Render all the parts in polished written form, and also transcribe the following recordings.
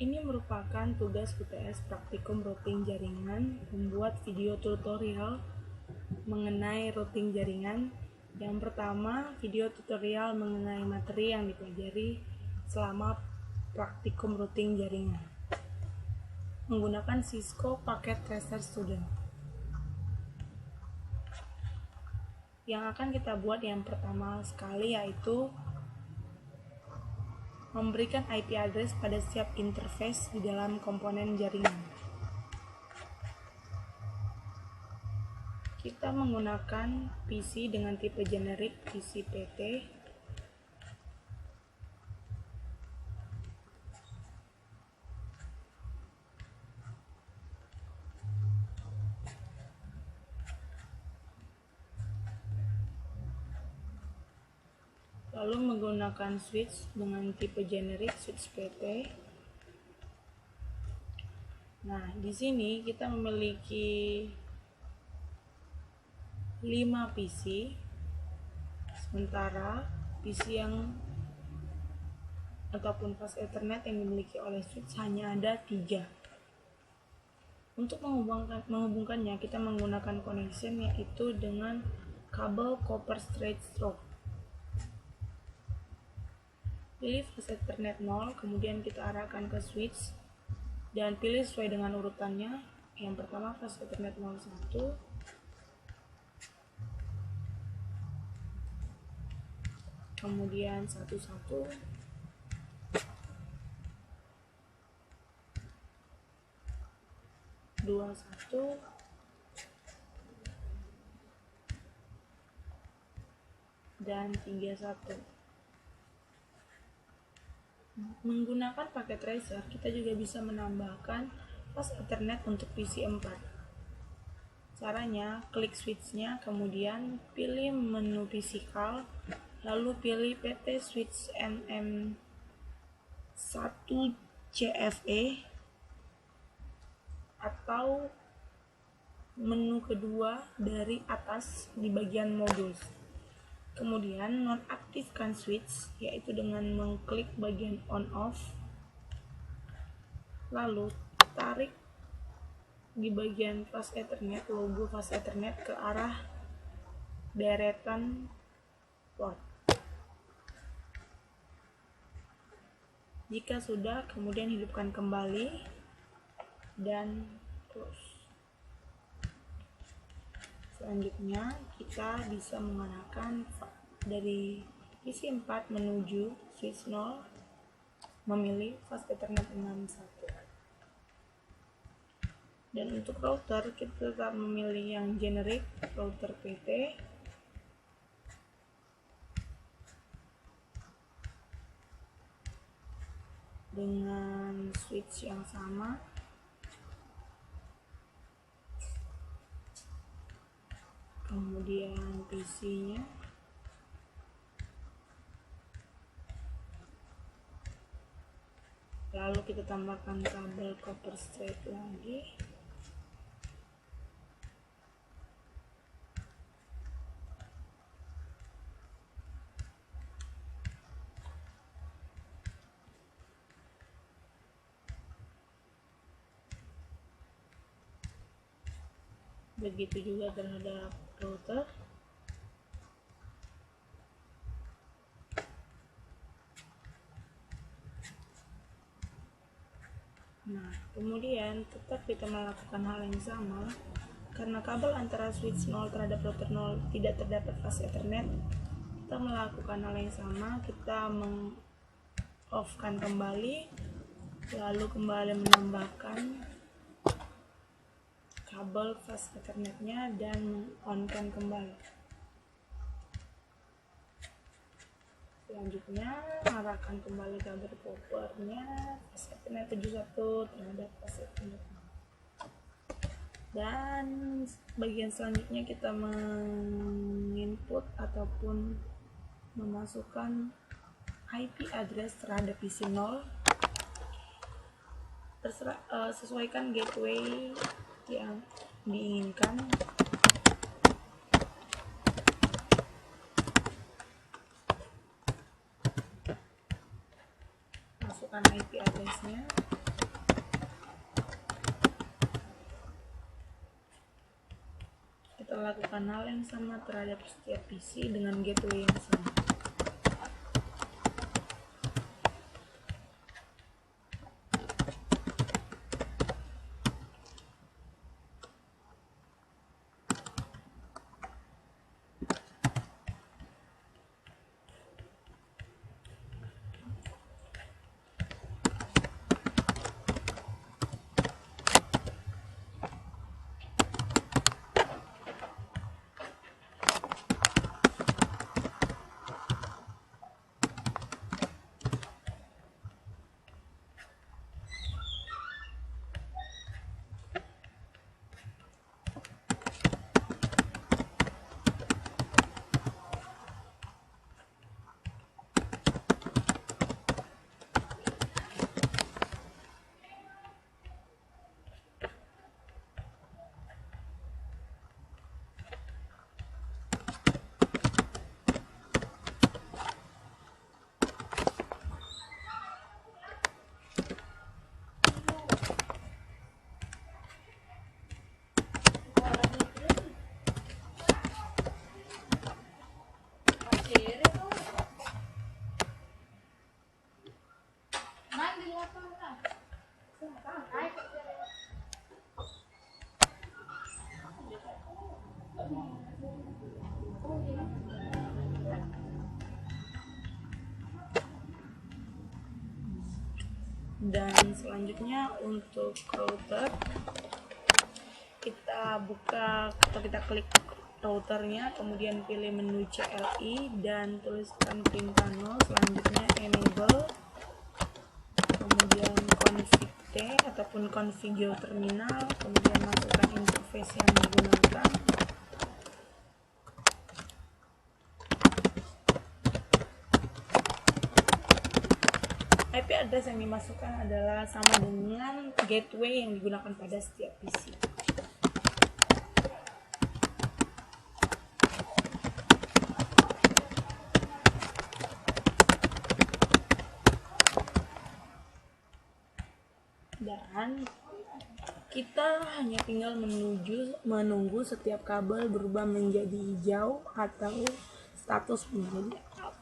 Ini merupakan tugas UTS Praktikum Routing Jaringan membuat video tutorial mengenai routing jaringan. Yang pertama, video tutorial mengenai materi yang dipelajari selama praktikum routing jaringan menggunakan Cisco Packet Tracer Student. Yang akan kita buat yang pertama sekali yaitu memberikan IP address pada setiap interface di dalam komponen jaringan. Kita menggunakan PC dengan tipe generik PC PT. Lalu menggunakan switch dengan tipe generik switch PT. Nah, di sini kita memiliki 5 PC, sementara PC yang ataupun fast Ethernet yang dimiliki oleh switch hanya ada 3. Untuk menghubungkannya kita menggunakan connection yaitu dengan kabel copper straight stroke. Pilih fast Ethernet 0, kemudian kita arahkan ke switch dan pilih sesuai dengan urutannya. Yang pertama fast Ethernet 01, kemudian 11, 21, dan 31. Menggunakan paket tracer, kita juga bisa menambahkan fast Ethernet untuk PC 4. Caranya, klik switch-nya, kemudian pilih menu physical, lalu pilih PT Switch NM1CFE atau menu kedua dari atas di bagian modul. Kemudian nonaktifkan switch yaitu dengan mengklik bagian on off, lalu tarik di bagian fast Ethernet, logo fast Ethernet ke arah deretan port. Jika sudah, kemudian hidupkan kembali dan close. Selanjutnya kita bisa menggunakan dari PC 4 menuju switch 0, memilih fast Ethernet 61. Dan untuk router kita tetap memilih yang generik router PT. Dengan switch yang sama. Kemudian PC-nya. Lalu kita tambahkan kabel copper straight lagi. Begitu juga terhadap router. Nah, kemudian tetap kita melakukan hal yang sama. Karena kabel antara switch 0 terhadap router 0 tidak terdapat fast Ethernet, kita melakukan hal yang sama. Kita meng-off-kan kembali, lalu kembali menambahkan kabel fast Ethernet-nya dan on-kan kembali. Selanjutnya arahkan kembali kabel copper-nya fast Ethernet 71 terhadap fast Ethernet. Dan bagian selanjutnya kita menginput ataupun memasukkan IP address terhadap PC 0. Sesuaikan gateway yang diinginkan. Masukkan IP address-nya. lakukan hal yang sama terhadap setiap PC dengan gateway yang sama. Dan selanjutnya untuk router, kita buka atau kita klik routernya, kemudian pilih menu CLI dan tuliskan perintah 0, selanjutnya enable, kemudian config T ataupun configure terminal, kemudian masukkan interface yang digunakan. IP address yang dimasukkan adalah sama dengan gateway yang digunakan pada setiap PC. Dan kita hanya tinggal menunggu setiap kabel berubah menjadi hijau atau status menjadi up.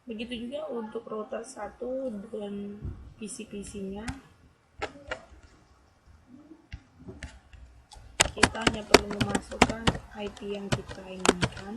Begitu juga untuk router 1 dan PC-PC-nya. Kita hanya perlu memasukkan IP yang kita inginkan.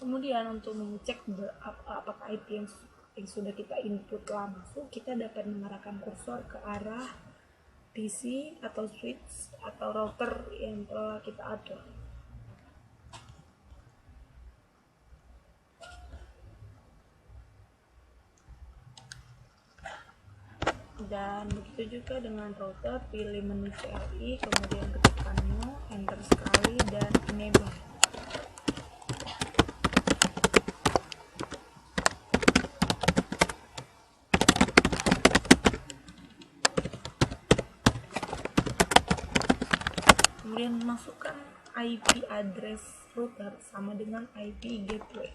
Kemudian untuk mengecek apakah IP yang sudah kita input telah masuk, kita dapat mengarahkan kursor ke arah PC atau switch atau router yang telah kita atur. Dan begitu juga dengan router, pilih menu CLI, kemudian ketikkan no, enter sekali dan enable. Kemudian masukkan IP address router sama dengan IP gateway.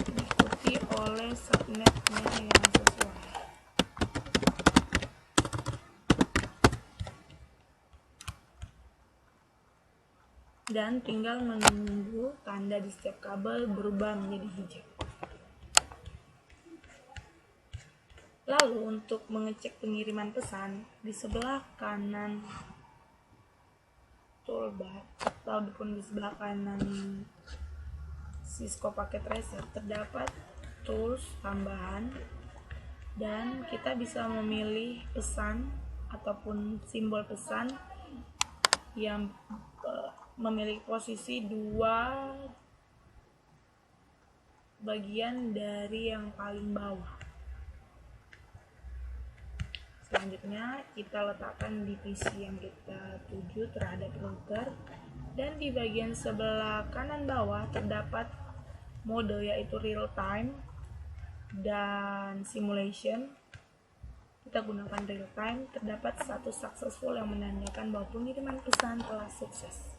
Diikuti oleh subnetnya yang sesuai. Dan tinggal menunggu tanda di setiap kabel berubah menjadi hijau. Lalu untuk mengecek pengiriman pesan, di sebelah kanan toolbar ataupun di sebelah kanan Cisco Packet Tracer terdapat tools tambahan, dan kita bisa memilih pesan ataupun simbol pesan yang memiliki posisi dua bagian dari yang paling bawah. Selanjutnya kita letakkan di PC yang kita tuju terhadap router, dan di bagian sebelah kanan bawah terdapat mode yaitu real time dan simulation. Kita gunakan real time. Terdapat status successful yang menandakan bahwa pengiriman pesan telah sukses.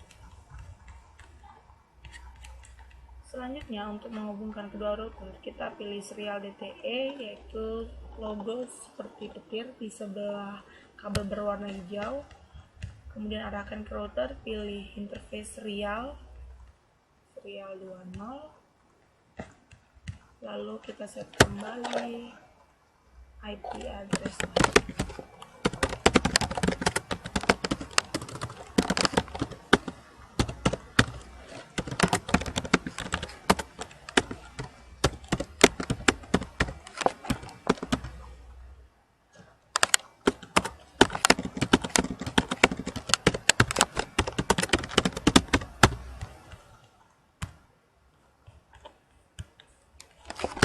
Selanjutnya, untuk menghubungkan kedua router, kita pilih serial DTE, yaitu logo seperti petir di sebelah kabel berwarna hijau. Kemudian arahkan ke router, pilih interface serial 20, lalu kita set kembali IP address.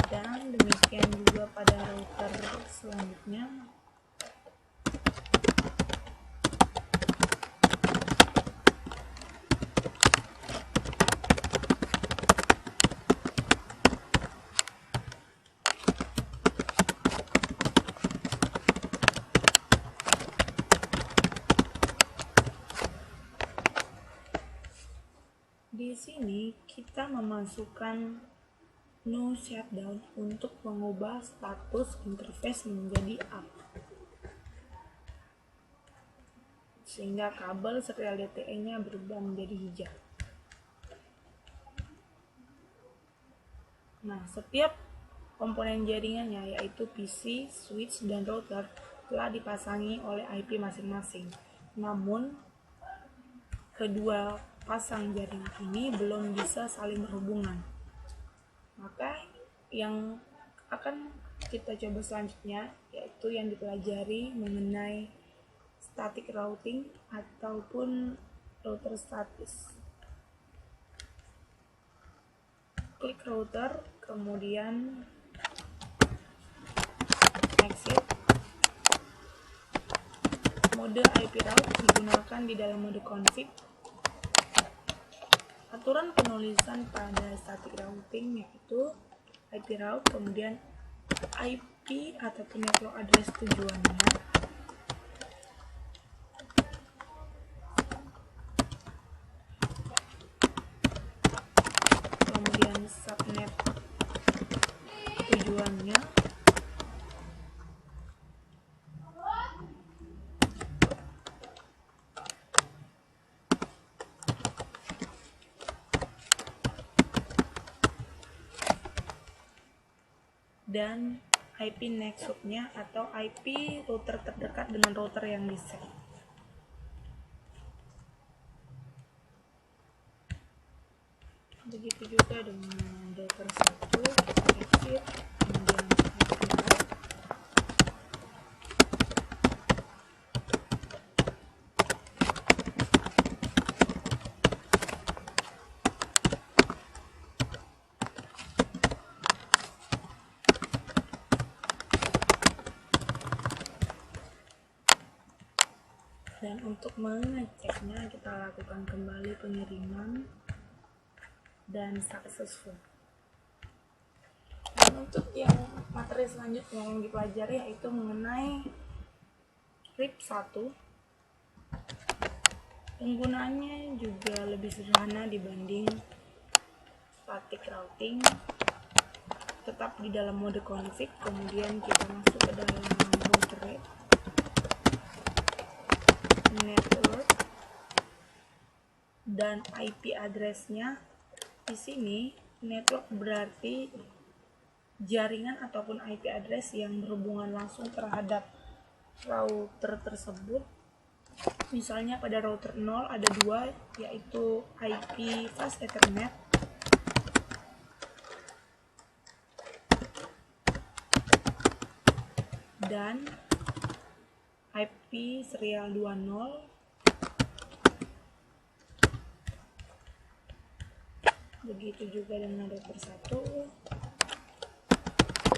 Dan demikian juga pada router selanjutnya. Di sini kita memasukkan no shutdown untuk mengubah status interface menjadi up, sehingga kabel serial DTE-nya berubah menjadi hijau. Nah, setiap komponen jaringannya yaitu PC, switch, dan router telah dipasangi oleh IP masing-masing. Namun, kedua pasang jaringan ini belum bisa saling berhubungan. Maka yang akan kita coba selanjutnya yaitu yang dipelajari mengenai static routing ataupun router statis. Klik router, kemudian exit. Mode IP route digunakan di dalam mode config. Aturan penulisan pada static routing yaitu IP route, kemudian IP ataupun network address tujuannya, kemudian subnet tujuannya, dan IP next hop-nya atau IP router terdekat dengan router yang di-set. Begitu juga dengan router 1, kita exit, kemudian IP route. Dan untuk mengeceknya, kita lakukan kembali pengiriman dan successful. Dan untuk yang materi selanjutnya yang dipelajari yaitu mengenai RIP1. Penggunaannya juga lebih sederhana dibanding static routing. Tetap di dalam mode config, kemudian kita masuk ke dalam router network dan IP address-nya. Di sini network berarti jaringan ataupun IP address yang berhubungan langsung terhadap router tersebut. Misalnya pada router 0 ada dua, yaitu IP Fast Ethernet dan IP serial 20. Begitu juga dengan router 1.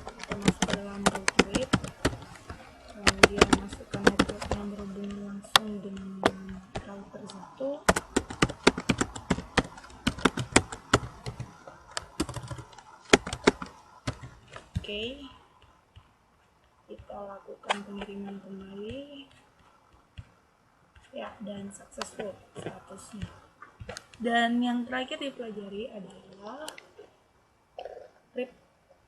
Kita masuk ke dalam router, kemudian masukkan network yang berhubungan langsung dengan router 1. Oke, kita lakukan pengiriman kembali ya, dan successful statusnya. Dan yang terakhir dipelajari adalah RIP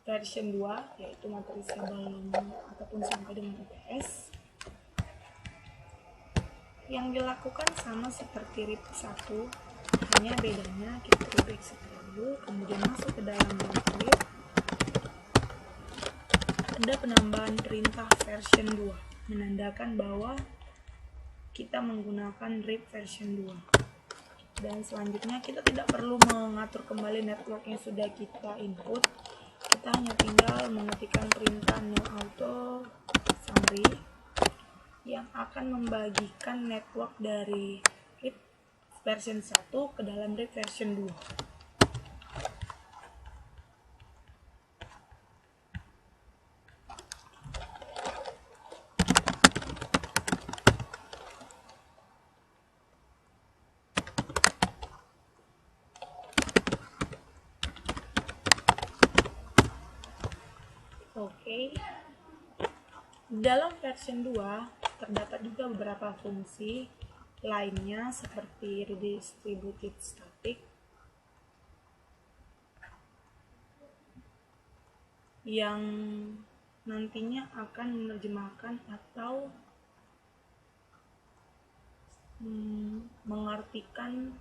version 2, yaitu materi sebelum ataupun sampai dengan UTS. Yang dilakukan sama seperti RIP 1, hanya bedanya kita RIP exit dulu, kemudian masuk ke dalam RIP. Ada penambahan perintah version 2, menandakan bahwa kita menggunakan RIP version 2. Dan selanjutnya kita tidak perlu mengatur kembali network yang sudah kita input. Kita hanya tinggal mengetikkan perintah no auto summary yang akan membagikan network dari RIP version 1 ke dalam RIP version 2. Oke. Dalam version 2 terdapat juga beberapa fungsi lainnya seperti redistributed static yang nantinya akan menerjemahkan atau mengartikan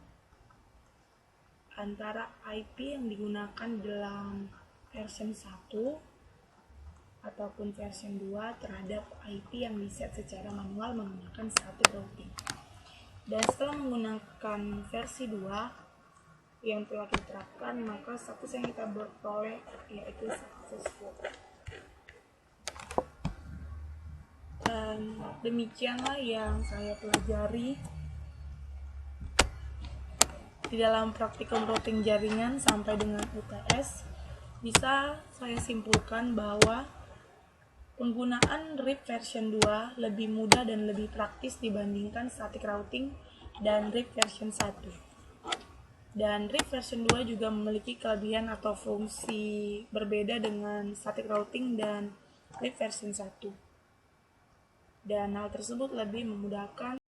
antara IP yang digunakan dalam version 1 ataupun version 2 terhadap IP yang diset secara manual menggunakan static routing. Dan setelah menggunakan versi 2 yang telah diterapkan, maka status yang kita peroleh yaitu successful. Dan demikianlah yang saya pelajari di dalam praktikum routing jaringan sampai dengan UTS. Bisa saya simpulkan bahwa penggunaan RIP version 2 lebih mudah dan lebih praktis dibandingkan static routing dan RIP version 1. Dan RIP version 2 juga memiliki kelebihan atau fungsi berbeda dengan static routing dan RIP version 1. Dan hal tersebut lebih memudahkan